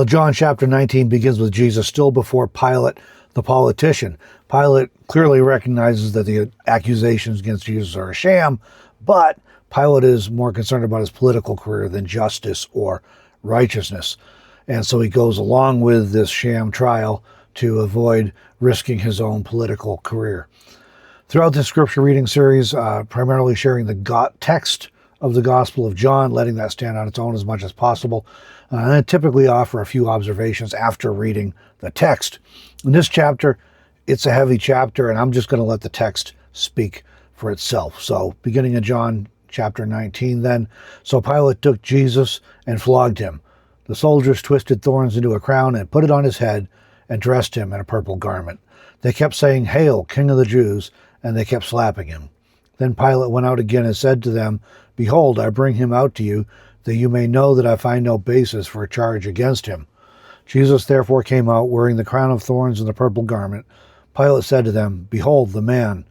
John chapter 19 begins with Jesus still before Pilate, the politician. Pilate clearly recognizes that the accusations against Jesus are a sham, but Pilate is more concerned about his political career than justice or righteousness. And so he goes along with this sham trial to avoid risking his own political career. Throughout this scripture reading series, primarily sharing the text of the Gospel of John, letting that stand on its own as much as possible. And I typically offer a few observations after reading the text. In this chapter, it's a heavy chapter, and I'm just going to let the text speak for itself. So, beginning in John chapter 19 then, so Pilate took Jesus and flogged him. The soldiers twisted thorns into a crown and put it on his head and dressed him in a purple garment. They kept saying, "Hail, King of the Jews," and they kept slapping him. Then Pilate went out again and said to them, "Behold, I bring him out to you, that you may know that I find no basis for a charge against him." Jesus therefore came out, wearing the crown of thorns and the purple garment. Pilate said to them, "Behold the man."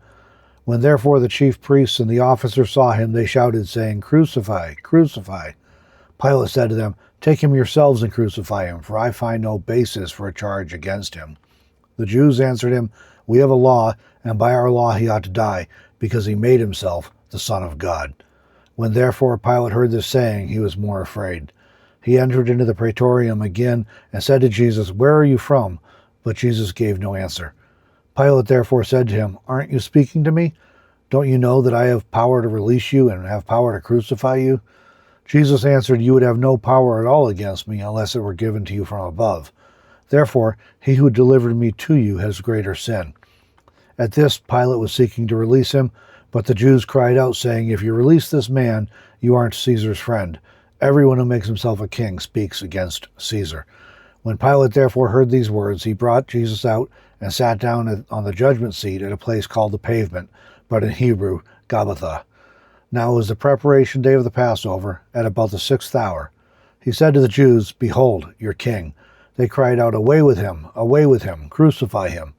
When therefore the chief priests and the officers saw him, they shouted, saying, "Crucify, crucify." Pilate said to them, "Take him yourselves and crucify him, for I find no basis for a charge against him." The Jews answered him, "We have a law, and by our law he ought to die, because he made himself the Son of God." When therefore Pilate heard this saying, he was more afraid. He entered into the praetorium again and said to Jesus, "Where are you from?" But Jesus gave no answer. Pilate therefore said to him, "Aren't you speaking to me? Don't you know that I have power to release you and have power to crucify you?" Jesus answered, "You would have no power at all against me unless it were given to you from above. Therefore, he who delivered me to you has greater sin." At this, Pilate was seeking to release him, but the Jews cried out, saying, "If you release this man, you aren't Caesar's friend. Everyone who makes himself a king speaks against Caesar." When Pilate therefore heard these words, he brought Jesus out and sat down on the judgment seat at a place called the Pavement, but in Hebrew, Gabbatha. Now it was the preparation day of the Passover, at about the 6th hour. He said to the Jews, "Behold, your king." They cried out, away with him, crucify him."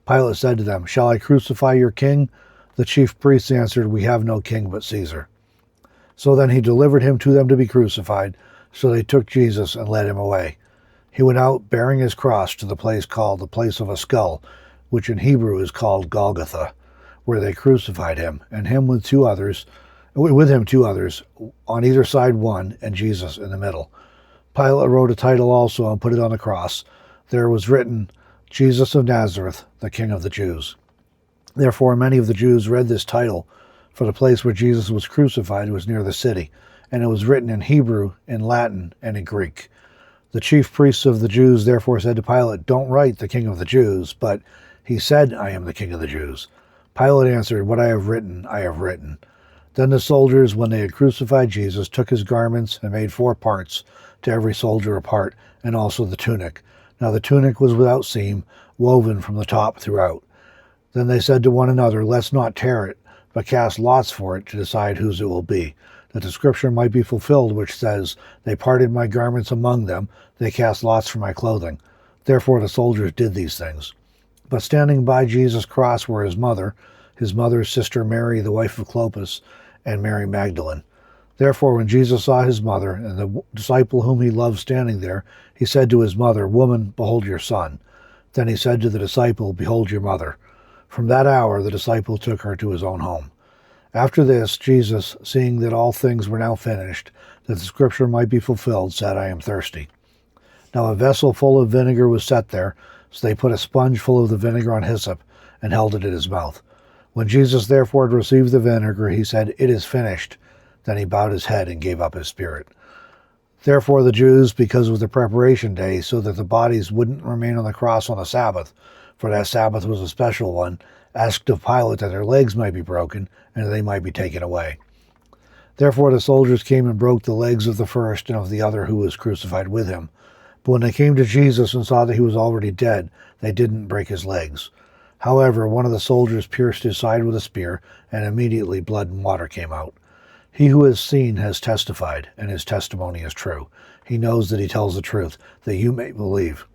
Pilate said to them, "Shall I crucify your king?" The chief priests answered, "We have no king but Caesar." So then he delivered him to them to be crucified. So they took Jesus and led him away. He went out bearing his cross to the place called the Place of a Skull, which in Hebrew is called Golgotha, where they crucified him, and with him two others, on either side one, and Jesus in the middle. Pilate wrote a title also and put it on the cross. There was written, "Jesus of Nazareth, the King of the Jews." Therefore many of the Jews read this title, for the place where Jesus was crucified was near the city, and it was written in Hebrew, in Latin, and in Greek. The chief priests of the Jews therefore said to Pilate, "Don't write the King of the Jews, but he said, 'I am the King of the Jews.'" Pilate answered, "What I have written, I have written." Then the soldiers, when they had crucified Jesus, took his garments and made 4 parts, to every soldier a part, and also the tunic. Now the tunic was without seam, woven from the top throughout. Then they said to one another, "Let's not tear it, but cast lots for it to decide whose it will be, that the scripture might be fulfilled, which says, 'They parted my garments among them, they cast lots for my clothing.' Therefore the soldiers did these things. But standing by Jesus' cross were his mother's sister Mary, the wife of Clopas, and Mary Magdalene. Therefore when Jesus saw his mother and the disciple whom he loved standing there, he said to his mother, 'Woman, behold your son.' Then he said to the disciple, 'Behold your mother.' From that hour the disciple took her to his own home. After this, Jesus, seeing that all things were now finished, that the scripture might be fulfilled, said, 'I am thirsty.' Now a vessel full of vinegar was set there, so they put a sponge full of the vinegar on hyssop, and held it in his mouth. When Jesus therefore had received the vinegar, he said, 'It is finished.' Then he bowed his head and gave up his spirit. Therefore the Jews, because of the preparation day, so that the bodies wouldn't remain on the cross on the Sabbath, for that Sabbath was a special one, asked of Pilate that their legs might be broken, and that they might be taken away. Therefore the soldiers came and broke the legs of the first and of the other who was crucified with him. But when they came to Jesus and saw that he was already dead, they didn't break his legs. However, one of the soldiers pierced his side with a spear, and immediately blood and water came out. He who has seen has testified, and his testimony is true. He knows that he tells the truth, that you may believe.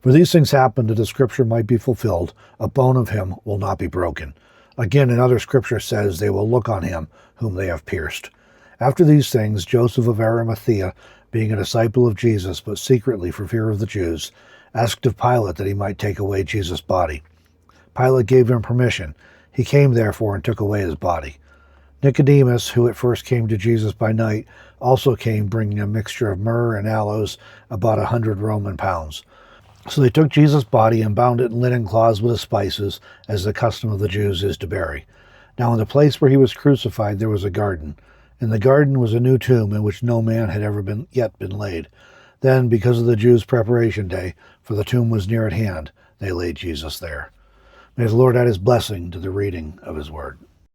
For these things happened that the scripture might be fulfilled, a bone of him will not be broken. Again, another scripture says, they will look on him whom they have pierced. After these things, Joseph of Arimathea, being a disciple of Jesus, but secretly for fear of the Jews, asked of Pilate that he might take away Jesus' body. Pilate gave him permission. He came, therefore, and took away his body. Nicodemus, who at first came to Jesus by night, also came, bringing a mixture of myrrh and aloes, about 100 Roman pounds. So they took Jesus' body and bound it in linen cloths with the spices, as the custom of the Jews is to bury. Now in the place where he was crucified there was a garden. In the garden was a new tomb in which no man had ever yet been laid. Then, because of the Jews' preparation day, for the tomb was near at hand, they laid Jesus there. May the Lord add his blessing to the reading of his word.